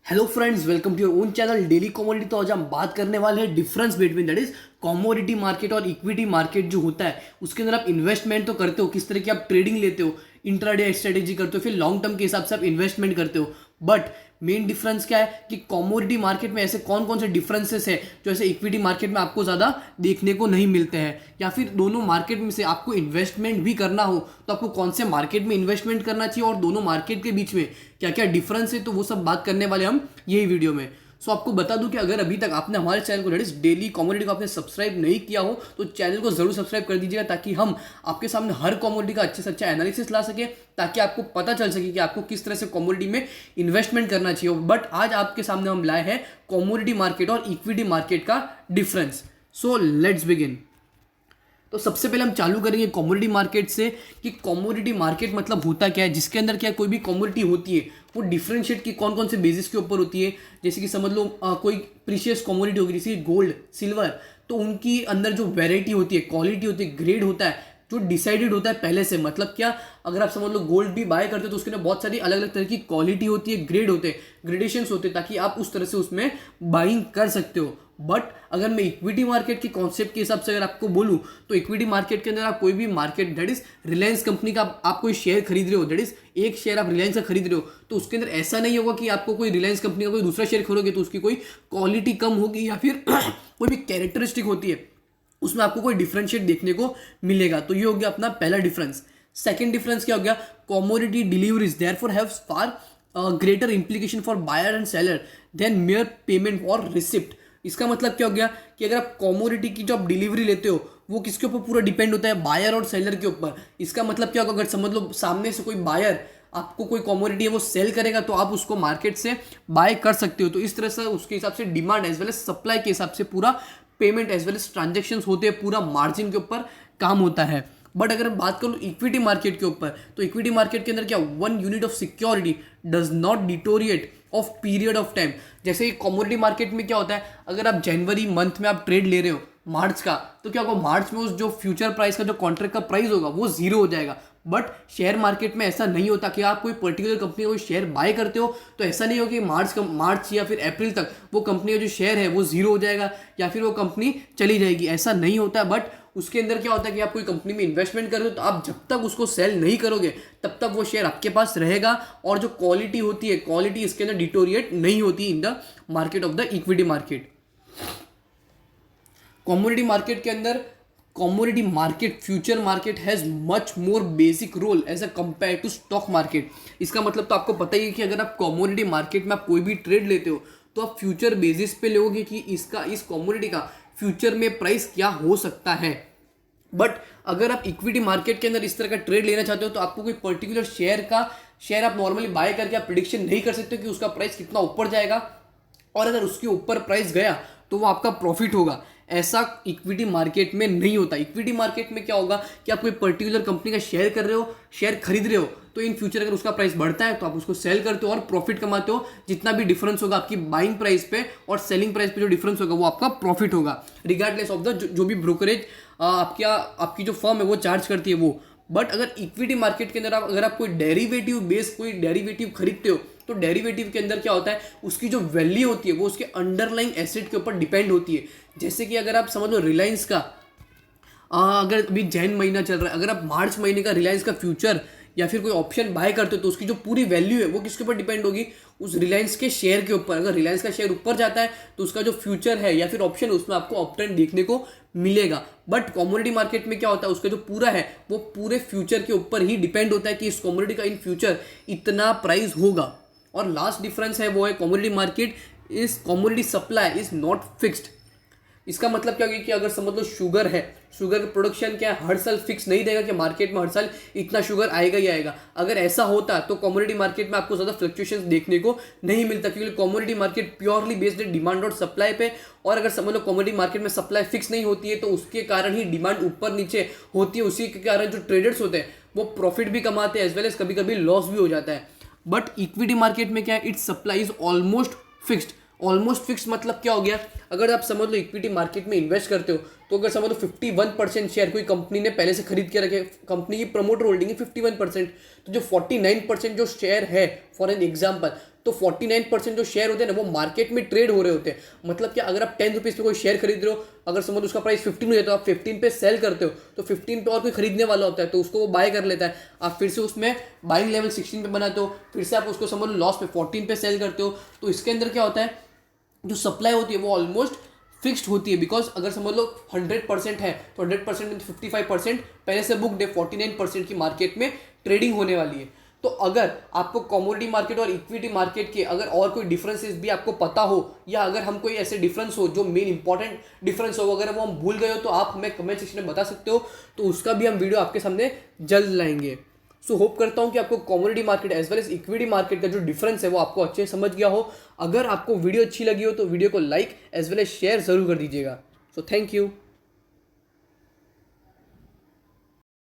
Hello friends, welcome to your own channel daily commodity. तो आज हम बात करने वाले हैं difference between that is commodity market और इक्विटी मार्केट जो होता है उसके अंदर आप इन्वेस्टमेंट तो करते हो, किस तरह की आप ट्रेडिंग लेते हो, इंट्राडे स्ट्रेटेजी करते हो, फिर लॉन्ग टर्म के हिसाब से आप इन्वेस्टमेंट करते हो। बट मेन डिफरेंस क्या है कि कॉमोडिटी मार्केट में ऐसे कौन कौन से डिफरेंसेस है जो ऐसे इक्विटी मार्केट में आपको ज़्यादा देखने को नहीं मिलते हैं, या फिर दोनों मार्केट में से आपको इन्वेस्टमेंट भी करना हो तो आपको कौन से मार्केट में इन्वेस्टमेंट करना चाहिए और दोनों मार्केट के बीच में क्या क्या डिफरेंस है, तो वो सब बात करने वाले हम यही वीडियो में। सो आपको बता दूं कि अगर अभी तक आपने हमारे चैनल को डेली कॉमोडिटी को आपने सब्सक्राइब नहीं किया हो तो चैनल को जरूर सब्सक्राइब कर दीजिएगा, ताकि हम आपके सामने हर कॉमोडिटी का अच्छे से अच्छा एनालिसिस ला सके, ताकि आपको पता चल सके कि आपको किस तरह से कॉमोडिटी में इन्वेस्टमेंट करना चाहिए। बट आज आपके सामने हम लाए हैं कॉमोडिटी मार्केट और इक्विटी मार्केट का डिफरेंस। So let's begin. तो सबसे पहले हम चालू करेंगे कमोडिटी मार्केट से कि कमोडिटी मार्केट मतलब होता क्या है, जिसके अंदर क्या कोई भी कमोडिटी होती है वो डिफरेंशिएट की कौन कौन से बेसिस के ऊपर होती है। जैसे कि समझ लो कोई प्रीशियस कमोडिटी होगी जैसे गोल्ड, सिल्वर, तो उनकी अंदर जो वेराइटी होती है, क्वालिटी होती है, ग्रेड होता है जो डिसाइडेड होता है पहले से। मतलब क्या, अगर आप समझ लो गोल्ड भी बाय करते हो तो उसके अंदर बहुत सारी अलग अलग तरह की क्वालिटी होती है, ग्रेड होते हैं, ग्रेडेशंस होते हैं, ताकि आप उस तरह से उसमें बाइंग कर सकते हो। बट अगर मैं इक्विटी मार्केट के कॉन्सेप्ट के हिसाब से अगर आपको बोलूं तो इक्विटी मार्केट के अंदर आप कोई भी market that is Reliance company का आप कोई शेयर खरीद रहे हो, दैट इज एक शेयर आप रिलायंस का खरीद रहे हो, तो उसके अंदर ऐसा नहीं होगा कि आपको कोई रिलायंस कंपनी का कोई दूसरा शेयर खरीदोगे तो उसकी कोई क्वालिटी कम होगी या फिर कोई भी कैरेक्टरिस्टिक होती है उसमें आपको कोई डिफरेंशिएट देखने को मिलेगा। तो ये हो गया अपना पहला डिफरेंस। सेकंड डिफरेंस क्या हो गया, commodity deliveries therefore have far greater implication for buyer and seller than mere payment और रिसिप्ट। इसका मतलब क्या हो गया कि अगर आप कमोडिटी की जो आप डिलीवरी लेते हो वो किसके ऊपर पूरा डिपेंड होता है, बायर और सेलर के ऊपर। इसका मतलब क्या होगा, अगर समझ लो सामने से कोई बायर आपको कोई कमोडिटी है वो सेल करेगा तो आप उसको मार्केट से बाय कर सकते हो। तो इस तरह से उसके हिसाब से demand as well as supply के हिसाब से पूरा payment as well as transactions होते हैं, पूरा मार्जिन के ऊपर काम होता है। बट अगर बात करूँ इक्विटी मार्केट के ऊपर तो इक्विटी मार्केट के अंदर क्या, one unit of security does not deteriorate of period of time. जैसे कमोडिटी मार्केट में क्या होता है, अगर आप जनवरी मंथ में आप ट्रेड ले रहे हो मार्च का, तो क्या होगा, मार्च में उस जो फ्यूचर प्राइस का जो कॉन्ट्रैक्ट का प्राइस होगा वो जीरो हो जाएगा। बट शेयर मार्केट में ऐसा नहीं होता कि आप कोई पर्टिकुलर कंपनी का कोई शेयर बाय करते हो तो ऐसा नहीं हो कि मार्च या फिर अप्रैल तक वो कंपनी का जो शेयर है वो जीरो हो जाएगा या फिर वो कंपनी चली जाएगी, ऐसा नहीं होता। बट उसके अंदर क्या होता है कि आप कोई कंपनी में इन्वेस्टमेंट कर रहे हो तो आप जब तक उसको सेल नहीं करोगे तब तक वो शेयर आपके पास रहेगा, और जो क्वालिटी होती है, क्वालिटी इसके अंदर डिटोरिएट नहीं होती in the market of the equity market. Commodity market के अंदर commodity market, future market has much more basic role as a compare to stock market. इसका मतलब तो आपको पता ही है कि अगर आप कमोडिटी मार्केट में आप कोई भी ट्रेड लेते हो तो आप फ्यूचर बेसिस पे लोगे कि इसका, इस कमोडिटी का फ्यूचर में प्राइस क्या हो सकता है। बट अगर आप इक्विटी मार्केट के अंदर इस तरह का ट्रेड लेना चाहते हो तो आपको कोई पर्टिकुलर शेयर आप नॉर्मली बाय करके आप प्रिडिक्शन नहीं कर सकते कि उसका प्राइस कितना ऊपर जाएगा, और अगर उसके ऊपर प्राइस गया तो वो आपका प्रॉफिट होगा। ऐसा इक्विटी मार्केट में नहीं होता। इक्विटी मार्केट में क्या होगा कि आप कोई पर्टिकुलर कंपनी का शेयर कर रहे हो, शेयर खरीद रहे हो, तो इन फ्यूचर अगर उसका प्राइस बढ़ता है तो आप उसको सेल करते हो और प्रॉफिट कमाते हो। जितना भी डिफरेंस होगा आपकी बाइंग प्राइस पे और सेलिंग प्राइस पे जो डिफरेंस होगा वो आपका प्रॉफिट होगा, रिगार्डलेस ऑफ द जो भी ब्रोकरेज आपकी जो फर्म है वो चार्ज करती है वो। बट अगर इक्विटी मार्केट के अंदर अगर आप कोई डेरिवेटिव खरीदते हो तो डेरिवेटिव के अंदर क्या होता है, उसकी जो वैल्यू होती है वो उसके अंडरलाइंग एसेट के ऊपर डिपेंड होती है। जैसे कि अगर आप समझ लो रिलायंस का अगर अभी जैन महीना चल रहा है, अगर आप मार्च महीने का रिलायंस का फ्यूचर या फिर कोई ऑप्शन बाय करते हो तो उसकी जो पूरी वैल्यू है वो किसके ऊपर डिपेंड होगी, उस रिलायंस के शेयर के ऊपर। अगर रिलायंस का शेयर ऊपर जाता है तो उसका जो फ्यूचर है या फिर ऑप्शन उसमें आपको ऑप्शन देखने को मिलेगा। बट कमोडिटी मार्केट में क्या होता है, उसका जो पूरा है वो पूरे फ्यूचर के ऊपर ही डिपेंड होता है कि इस कमोडिटी का इन फ्यूचर इतना प्राइस होगा। और लास्ट डिफरेंस है वो है commodity market is commodity supply is not fixed. इसका मतलब क्या होगा कि अगर समझ लो शुगर है, शुगर का प्रोडक्शन क्या है, हर साल फिक्स नहीं रहेगा कि मार्केट में हर साल इतना शुगर आएगा ही आएगा। अगर ऐसा होता तो कमोडिटी मार्केट में आपको ज़्यादा फ्लक्चुएशंस देखने को नहीं मिलता, क्योंकि कमोडिटी मार्केट प्योरली बेस्ड है डिमांड और सप्लाई पे। और अगर समझ लो कमोडिटी मार्केट में सप्लाई फिक्स नहीं होती है तो उसके कारण ही डिमांड ऊपर नीचे होती है, उसी के कारण जो ट्रेडर्स होते हैं वो प्रॉफिट भी कमाते हैं एज वेल एज कभी कभी लॉस भी हो जाता है। बट इक्विटी मार्केट में क्या है, it's supply is almost fixed. Almost fix मतलब क्या हो गया, अगर आप समझ लो इक्विटी मार्केट में इन्वेस्ट करते हो तो अगर समझ लो 51% शेयर कोई कंपनी ने पहले से खरीद के रखे, कंपनी की प्रमोटर होल्डिंग है 51%, तो जो 49% जो शेयर है, फॉर एन एग्जाम्पल, तो 49% जो शेयर होते हैं ना वो मार्केट में ट्रेड हो रहे होते हैं। मतलब क्या, अगर आप 10 रुपीज़ पे कोई शेयर खरीद रहे हो, अगर समझ उसका प्राइस 15 हो जाए तो आप 15 पे सेल करते हो, तो 15 पे और कोई खरीदने वाला होता है तो उसको वो बाय कर लेता है। आप फिर से उसमें बाइंग लेवल 16 पे बनाते हो, फिर से आप उसको समझ लो लॉस पे 14 पे सेल करते हो। तो इसके अंदर क्या होता है, जो सप्लाई होती है वो ऑलमोस्ट फिक्स्ड होती है। बिकॉज अगर समझ लो 100% है तो 100% में 55% पहले से बुक डे 49% की मार्केट में ट्रेडिंग होने वाली है। तो अगर आपको कमोडिटी मार्केट और इक्विटी मार्केट के अगर और कोई डिफरेंसेस भी आपको पता हो, या अगर हम कोई ऐसे डिफरेंस हो जो मेन इंपॉर्टेंट डिफरेंस हो, अगर वो हम भूल गए हो तो आप हमें कमेंट सेक्शन में बता सकते हो, तो उसका भी हम वीडियो आपके सामने जल्द लाएंगे। सो होप करता हूँ कि आपको commodity market as well as equity market का जो डिफरेंस है वो आपको अच्छे से समझ गया हो। अगर आपको वीडियो अच्छी लगी हो तो वीडियो को like as well as share जरूर कर दीजिएगा। So thank you.